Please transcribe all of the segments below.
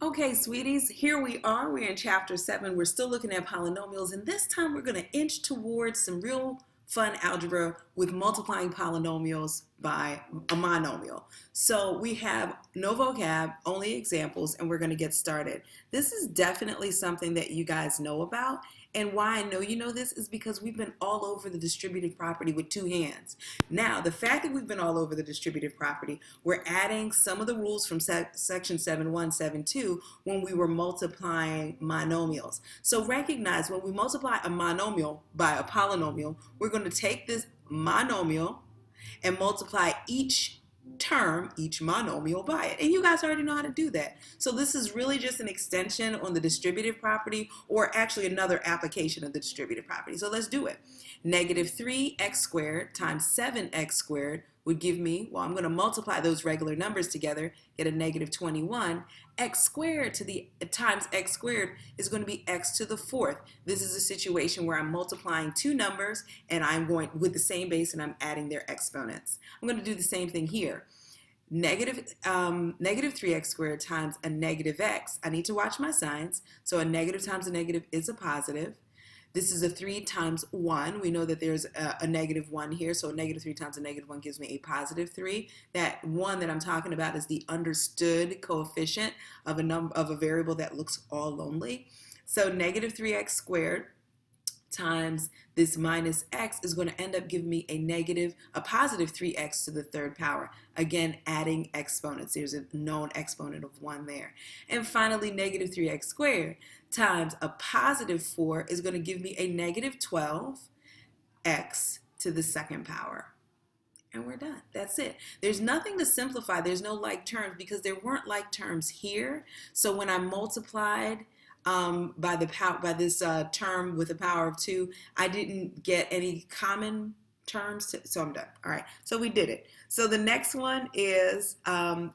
Okay, sweeties, here we are. We're in chapter 7. We're still looking at polynomials, and this time we're going to inch towards some real fun algebra with multiplying polynomials by a monomial. So we have no vocab, only examples, and we're going to get started. This is definitely something that you guys know about, and why I know you know this is because we've been all over the distributive property with two hands. Now, the fact that we've been all over the distributive property, we're adding some of the rules from section 7.1, 7.2 when we were multiplying monomials. So recognize when we multiply a monomial by a polynomial, we're going to take this monomial and multiply each term, each monomial by it. And you guys already know how to do that. So this is really just an extension on the distributive property, or actually another application of the distributive property. So let's do it. Negative 3x squared times 7x squared would give me, well, I'm going to multiply those regular numbers together, get a negative 21. X squared times x squared is going to be x to the fourth. This is a situation where I'm multiplying two numbers and I'm going with the same base and I'm adding their exponents. I'm going to do the same thing here. Negative 3x squared times a negative x. I need to watch my signs. So a negative times a negative is a positive. This is a 3 times 1. We know that there's a negative 1 here, so a negative 3 times a negative 1 gives me a positive 3. That 1 that I'm talking about is the understood coefficient of a variable that looks all lonely. So negative 3x squared times this minus x is going to end up giving me a positive 3x to the third power. Again, adding exponents. There's a known exponent of 1 there. And finally, negative 3x squared times a positive 4 is going to give me a negative 12x to the second power. And we're done. That's it. There's nothing to simplify. There's no like terms because there weren't like terms here. So when I multiplied by this term with a power of 2, I didn't get any common terms, so I'm done. All right, so we did it. So the next one is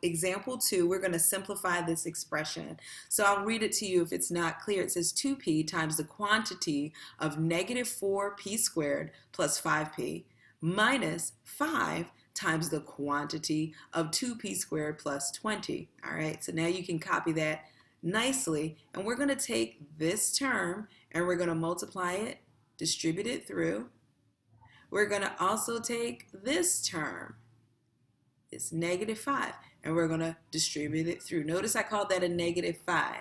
example 2. We're going to simplify this expression. So I'll read it to you if it's not clear. It says 2p times the quantity of negative 4p squared plus 5p minus 5 times the quantity of 2p squared plus 20. All right, so now you can copy that nicely, and we're going to take this term and we're going to multiply it, distribute it through. We're going to also take this term, it's negative 5, and we're going to distribute it through. Notice I called that a negative 5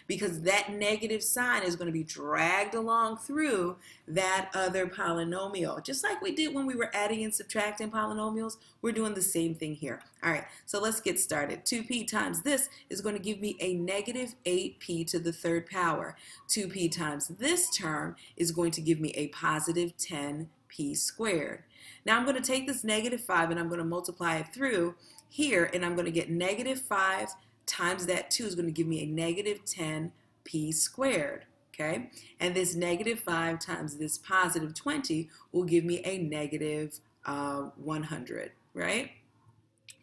because that negative sign is going to be dragged along through that other polynomial. Just like we did when we were adding and subtracting polynomials, we're doing the same thing here. All right, so let's get started. 2p times this is going to give me a negative 8p to the third power. 2p times this term is going to give me a positive 10p squared. Now I'm going to take this negative 5 and I'm going to multiply it through here, and I'm going to get negative 5 times that 2 is going to give me a negative 10p squared. Okay, and this negative 5 times this positive 20 will give me a negative 100, right?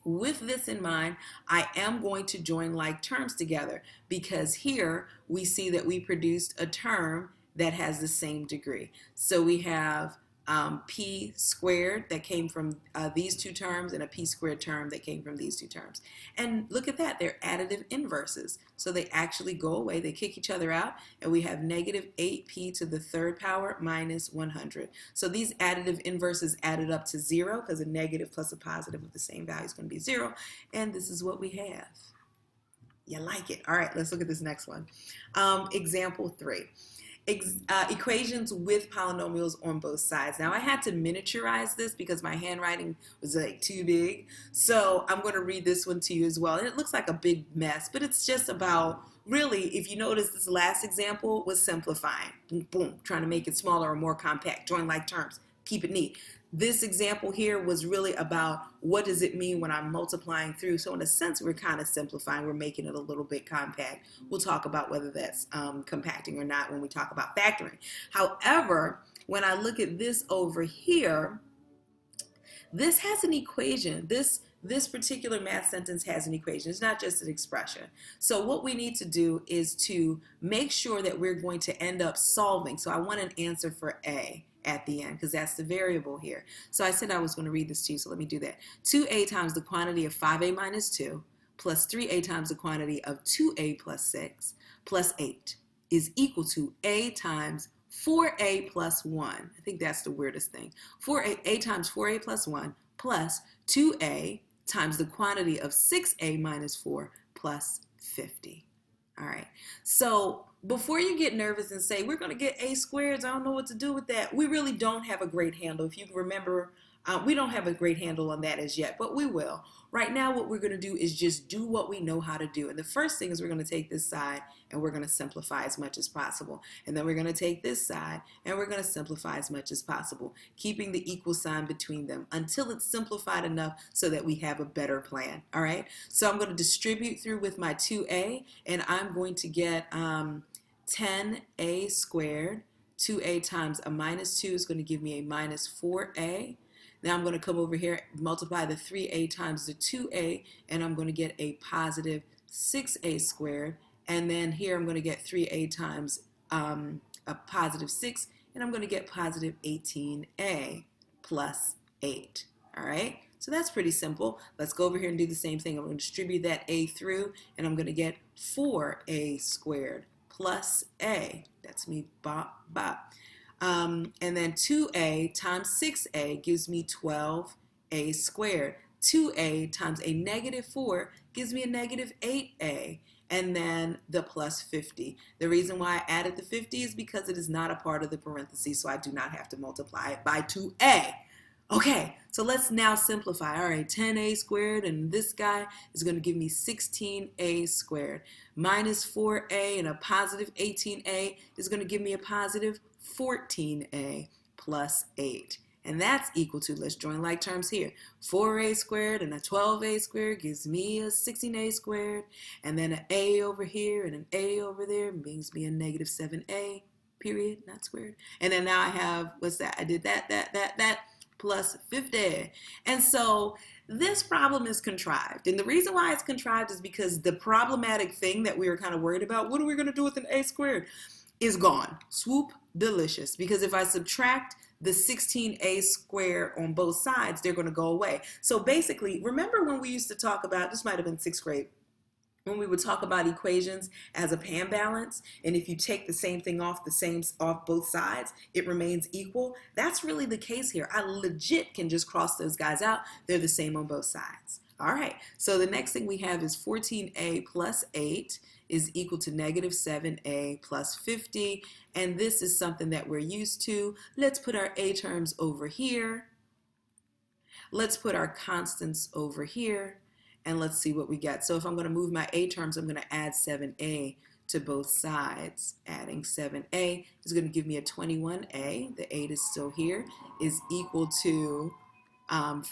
With this in mind, I am going to join like terms together because here we see that we produced a term that has the same degree. So we have p squared that came from these two terms and a p squared term that came from these two terms. And look at that, they're additive inverses. So they actually go away, they kick each other out, and we have negative 8p to the third power minus 100. So these additive inverses added up to 0 because a negative plus a positive with the same value is going to be 0. And this is what we have. You like it? All right, let's look at this next one. Example 3. Equations with polynomials on both sides. Now I had to miniaturize this because my handwriting was like too big, so I'm going to read this one to you as well. And it looks like a big mess, but it's just about, really, if you notice, this last example was simplifying. Boom, boom, trying to make it smaller or more compact, join like terms, keep it neat. This example here was really about what does it mean when I'm multiplying through. So in a sense, we're kind of simplifying. We're making it a little bit compact. We'll talk about whether that's compacting or not when we talk about factoring. However, when I look at this over here, this has an equation. This particular math sentence has an equation. It's not just an expression. So what we need to do is to make sure that we're going to end up solving. So I want an answer for A at the end because that's the variable here. So I said I was going to read this to you, so let me do that. 2a times the quantity of 5a minus 2 plus 3a times the quantity of 2a plus 6 plus 8 is equal to a times 4a plus 1. I think that's the weirdest thing. A times 4a plus 1 plus 2a times the quantity of 6a minus 4 plus 50. All right, so before you get nervous and say, we're going to get a squared, I don't know what to do with that, we really don't have a great handle. If you remember, we don't have a great handle on that as yet, but we will. Right now, what we're going to do is just do what we know how to do. And the first thing is we're going to take this side and we're going to simplify as much as possible. And then we're going to take this side and we're going to simplify as much as possible, keeping the equal sign between them until it's simplified enough so that we have a better plan. All right, so I'm going to distribute through with my 2a, and I'm going to get 10a squared. 2a times a minus 2 is going to give me a minus 4a. Now I'm going to come over here, multiply the 3a times the 2a, and I'm going to get a positive 6a squared. And then here I'm going to get 3a times a positive 6, and I'm going to get positive 18a plus 8. All right, so that's pretty simple. Let's go over here and do the same thing. I'm going to distribute that a through, and I'm going to get 4a squared plus a. That's me, bop, bop. And then 2a times 6a gives me 12a squared. 2a times a negative 4 gives me a negative 8a. And then the plus 50. The reason why I added the 50 is because it is not a part of the parentheses, so I do not have to multiply it by 2a. Okay, so let's now simplify. All right, 10a squared, and this guy is going to give me 16a squared. Minus 4a and a positive 18a is going to give me a positive 14a plus 8. And that's equal to, let's join like terms here, 4a squared and a 12a squared gives me a 16a squared. And then an a over here and an a over there brings me a negative 7a, period, not squared. And then now I have, what's that? I did that, plus 50. And so this problem is contrived. And the reason why it's contrived is because the problematic thing that we were kind of worried about, what are we going to do with an a squared, is gone. Swoop, delicious. Because if I subtract the 16a squared on both sides, they're going to go away. So basically, remember when we used to talk about, this might have been 6th grade, when we would talk about equations as a pan balance, and if you take the same thing off both sides, it remains equal. That's really the case here. I legit can just cross those guys out. They're the same on both sides. All right, so the next thing we have is 14a plus 8 is equal to negative 7a plus 50, and this is something that we're used to. Let's put our a terms over here. Let's put our constants over here. And let's see what we get. So if I'm going to move my a terms, I'm going to add 7a to both sides. Adding 7a is going to give me a 21a. The 8 is still here, is equal to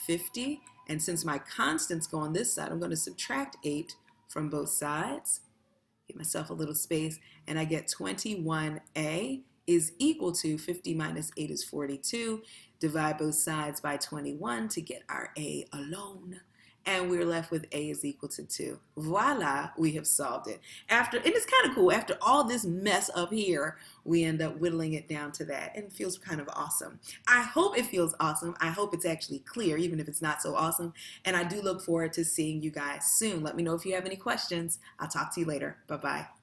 50. And since my constants go on this side, I'm going to subtract 8 from both sides. Give myself a little space, and I get 21a is equal to 50 minus 8 is 42. Divide both sides by 21 to get our a alone. And we're left with a is equal to 2. Voila, we have solved it. And it's kind of cool, after all this mess up here, we end up whittling it down to that, and it feels kind of awesome. I hope it feels awesome. I hope it's actually clear, even if it's not so awesome. And I do look forward to seeing you guys soon. Let me know if you have any questions. I'll talk to you later. Bye-bye.